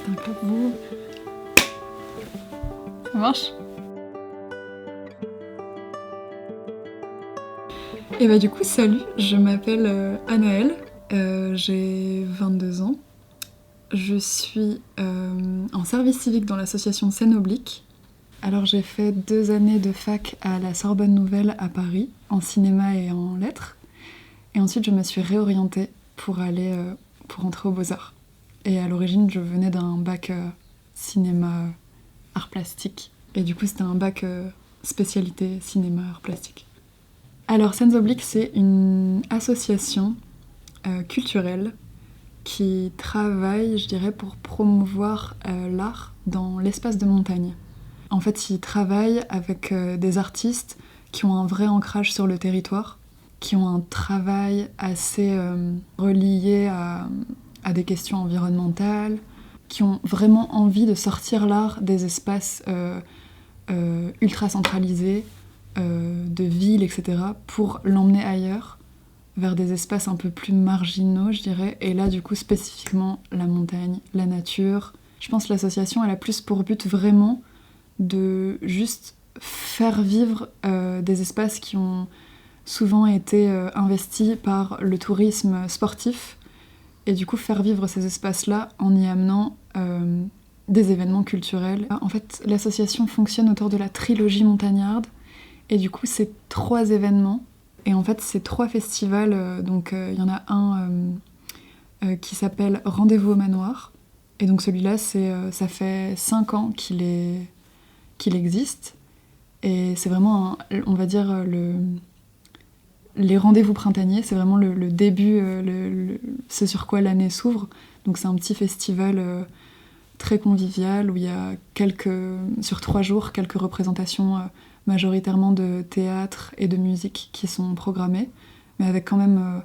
Un clap. Ça marche? Et bah du coup, salut, je m'appelle Anaëlle, j'ai 22 ans. Je suis en service civique dans l'association Scène Oblique. Alors j'ai fait 2 années de fac à la Sorbonne Nouvelle à Paris, en cinéma et en lettres. Et ensuite je me suis réorientée pour entrer aux Beaux-Arts. Et à l'origine je venais d'un bac cinéma art plastique. Et du coup c'était un bac spécialité cinéma art plastique. Alors Scènes Obliques c'est une association culturelle qui travaille, je dirais, pour promouvoir l'art dans l'espace de montagne. En fait, ils travaillent avec des artistes qui ont un vrai ancrage sur le territoire, qui ont un travail assez relié à des questions environnementales, qui ont vraiment envie de sortir l'art des espaces ultra centralisés, de villes, etc., pour l'emmener ailleurs, vers des espaces un peu plus marginaux, je dirais. Et là, du coup, spécifiquement, la montagne, la nature. Je pense que l'association, elle a plus pour but vraiment de juste faire vivre des espaces qui ont souvent été investis par le tourisme sportif. Et du coup, faire vivre ces espaces-là en y amenant des événements culturels. En fait, l'association fonctionne autour de la trilogie montagnarde. Et du coup, c'est 3 événements. Et en fait, c'est 3 festivals. Donc, il y en a un qui s'appelle Rendez-vous au Manoir. Et donc, celui-là, ça fait 5 ans qu'il existe. Et c'est vraiment, on va dire, les rendez-vous printaniers. C'est vraiment le début, ce sur quoi l'année s'ouvre. Donc, c'est un petit festival très convivial où il y a sur 3 jours, quelques représentations majoritairement de théâtre et de musique qui sont programmées, mais avec quand même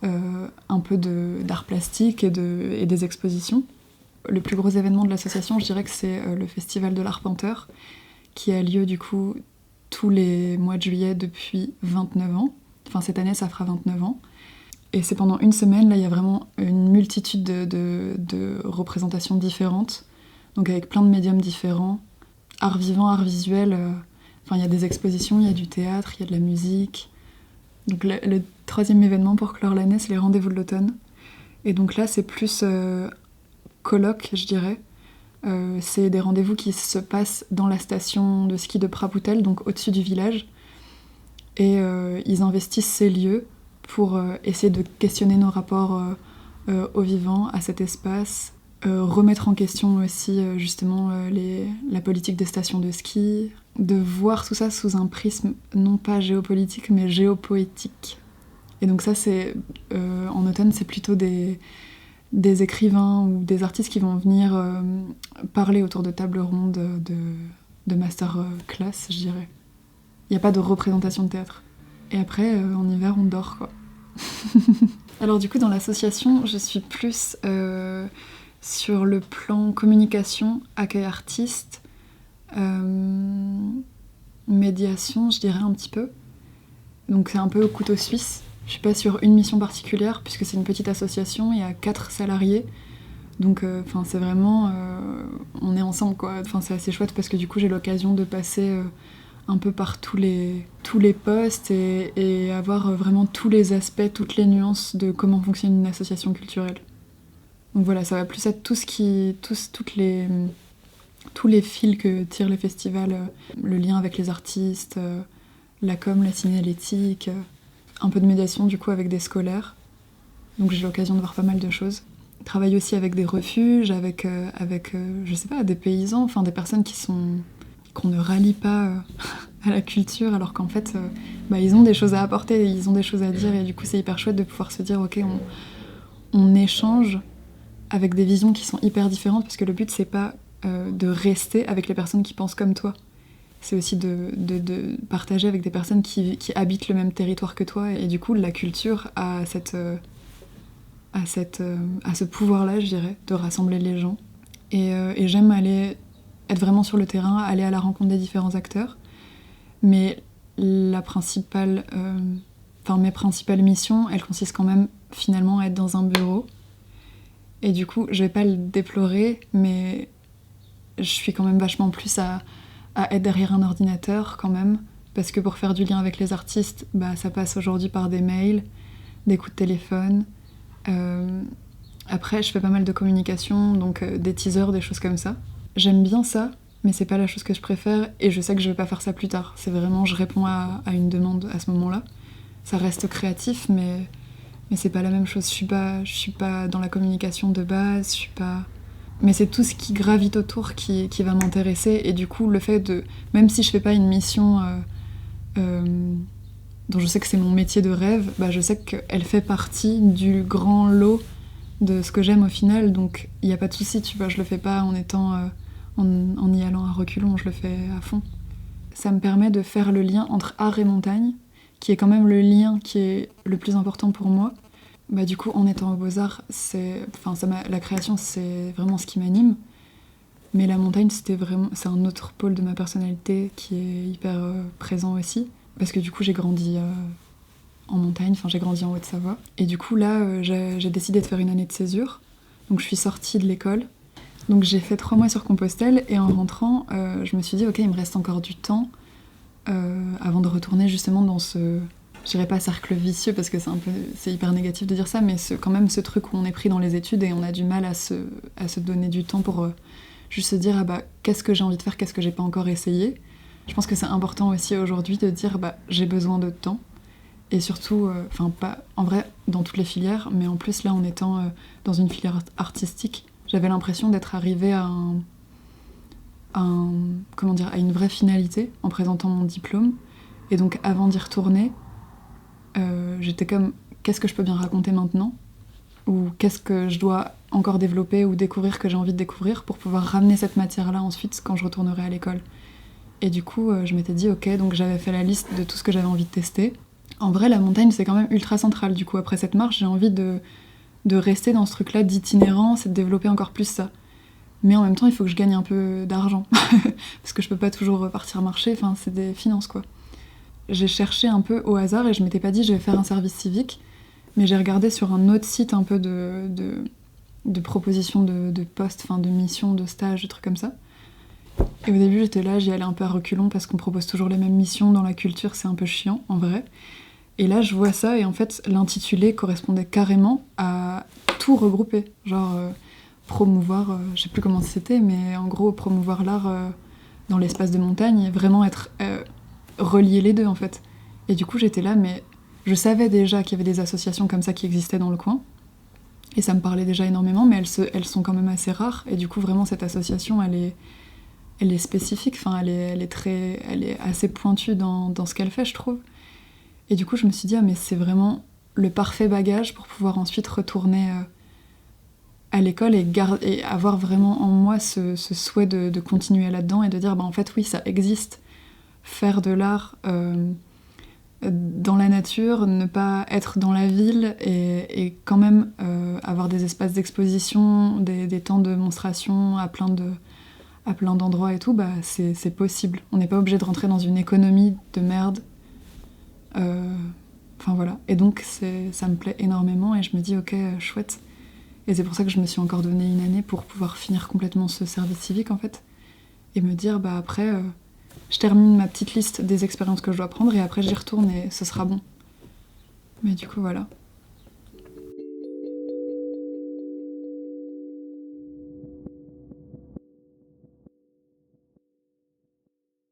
un peu d'art plastique et des expositions. Le plus gros événement de l'association, je dirais que c'est le Festival de l'Arpenteur, qui a lieu du coup tous les mois de juillet depuis 29 ans. Enfin, cette année, ça fera 29 ans. Et c'est pendant une semaine, là, il y a vraiment une multitude de représentations différentes, donc avec plein de médiums différents, art vivant, art visuel. Enfin, il y a des expositions, il y a du théâtre, il y a de la musique. Donc le 3e événement pour clore l'année, c'est les rendez-vous de l'automne. Et donc là, c'est plus colloque, je dirais. C'est des rendez-vous qui se passent dans la station de ski de Prapoutel, donc au-dessus du village. Et ils investissent ces lieux pour essayer de questionner nos rapports au vivant, à cet espace, remettre en question aussi justement la politique des stations de ski, de voir tout ça sous un prisme non pas géopolitique mais géopoétique. Et donc ça, en automne, c'est plutôt des écrivains ou des artistes qui vont venir parler autour de tables rondes de masterclass, je dirais. Il n'y a pas de représentation de théâtre. Et après, en hiver, on dort, quoi. Alors du coup, dans l'association, je suis plus sur le plan communication, accueil artiste, médiation, je dirais un petit peu. Donc c'est un peu au couteau suisse. Je suis pas sur une mission particulière, puisque c'est une petite association, il y a 4 salariés. Donc c'est vraiment... on est ensemble, quoi. C'est assez chouette, parce que du coup, j'ai l'occasion de passer un peu par tous les postes et avoir vraiment tous les aspects, toutes les nuances de comment fonctionne une association culturelle. Donc voilà, ça va plus être tous les fils que tirent les festivals, le lien avec les artistes, la com, la signalétique, un peu de médiation du coup avec des scolaires. Donc j'ai l'occasion de voir pas mal de choses. Je travaille aussi avec des refuges, avec je sais pas, des paysans, enfin des personnes qu'on ne rallie pas à la culture, alors qu'en fait, ils ont des choses à apporter, ils ont des choses à dire, et du coup c'est hyper chouette de pouvoir se dire ok, on échange avec des visions qui sont hyper différentes, parce que le but c'est pas de rester avec les personnes qui pensent comme toi. C'est aussi de partager avec des personnes qui habitent le même territoire que toi, et du coup la culture a ce pouvoir-là, je dirais, de rassembler les gens. Et j'aime être vraiment sur le terrain, aller à la rencontre des différents acteurs. Mais mes principales missions, elles consistent quand même finalement à être dans un bureau Et du coup, je vais pas le déplorer, mais je suis quand même vachement plus à être derrière un ordinateur quand même, parce que pour faire du lien avec les artistes, bah, ça passe aujourd'hui par des mails, des coups de téléphone. Après, je fais pas mal de communication, donc des teasers, des choses comme ça. J'aime bien ça, mais c'est pas la chose que je préfère, et je sais que je vais pas faire ça plus tard. C'est vraiment, je réponds à une demande à ce moment-là. Ça reste créatif, mais c'est pas la même chose. Je suis pas dans la communication de base, je suis pas... Mais c'est tout ce qui gravite autour qui va m'intéresser, et du coup, le fait de... Même si je fais pas une mission dont je sais que c'est mon métier de rêve, bah je sais qu'elle fait partie du grand lot de ce que j'aime au final, donc il n'y a pas de souci, tu vois, je le fais pas en étant... en y allant à reculons, je le fais à fond. Ça me permet de faire le lien entre art et montagne, qui est quand même le lien qui est le plus important pour moi. Bah du coup, en étant aux Beaux-Arts, la création, c'est vraiment ce qui m'anime. Mais la montagne, c'est un autre pôle de ma personnalité qui est hyper présent aussi. Parce que du coup, j'ai grandi en montagne, j'ai grandi en Haute-Savoie. Et du coup, là, j'ai décidé de faire une année de césure. Donc je suis sortie de l'école. Donc j'ai fait 3 mois sur Compostelle, et en rentrant, je me suis dit, ok, il me reste encore du temps avant de retourner justement dans ce... Je dirais pas cercle vicieux, parce que c'est hyper négatif de dire ça, mais quand même ce truc où on est pris dans les études et on a du mal à se donner du temps pour juste se dire, ah bah, qu'est-ce que j'ai envie de faire, qu'est-ce que j'ai pas encore essayé. Je pense que c'est important aussi aujourd'hui de dire, bah, j'ai besoin de temps. Et surtout, pas en vrai dans toutes les filières, mais en plus là, en étant dans une filière artistique, j'avais l'impression d'être arrivée à une vraie finalité en présentant mon diplôme. Et donc avant d'y retourner, j'étais comme, qu'est-ce que je peux bien raconter maintenant ? Ou qu'est-ce que je dois encore développer ou découvrir que j'ai envie de découvrir pour pouvoir ramener cette matière-là ensuite quand je retournerai à l'école. Et du coup, je m'étais dit, ok, donc j'avais fait la liste de tout ce que j'avais envie de tester. En vrai, la montagne, c'est quand même ultra central. Du coup, après cette marche, j'ai envie de rester dans ce truc-là d'itinérance et de développer encore plus ça. Mais en même temps, il faut que je gagne un peu d'argent. Parce que je peux pas toujours partir marcher, c'est des finances, quoi. J'ai cherché un peu au hasard et je m'étais pas dit je vais faire un service civique, mais j'ai regardé sur un autre site un peu de propositions de postes, de missions, de stages, de trucs comme ça. Et au début j'étais là, j'y allais un peu à reculons parce qu'on propose toujours les mêmes missions dans la culture, c'est un peu chiant en vrai. Et là je vois ça et en fait l'intitulé correspondait carrément à tout regrouper, genre promouvoir, je sais plus comment c'était, mais en gros promouvoir l'art dans l'espace de montagne et vraiment être... relier les deux en fait. Et du coup j'étais là, mais je savais déjà qu'il y avait des associations comme ça qui existaient dans le coin, et ça me parlait déjà énormément, mais elles sont quand même assez rares, et du coup vraiment cette association elle est spécifique, elle est assez pointue dans ce qu'elle fait, je trouve. Et du coup je me suis dit, ah mais c'est vraiment le parfait bagage pour pouvoir ensuite retourner à l'école et avoir vraiment en moi ce souhait de continuer là-dedans et de dire, bah en fait oui ça existe. Faire de l'art dans la nature, ne pas être dans la ville et quand même avoir des espaces d'exposition, des temps de monstration à plein d'endroits et tout, bah c'est possible. On n'est pas obligé de rentrer dans une économie de merde. Voilà. Et donc ça me plaît énormément et je me dis ok, chouette. Et c'est pour ça que je me suis encore donné une année pour pouvoir finir complètement ce service civique en fait. Et me dire bah après... je termine ma petite liste des expériences que je dois prendre et après j'y retourne et ce sera bon. Mais du coup voilà.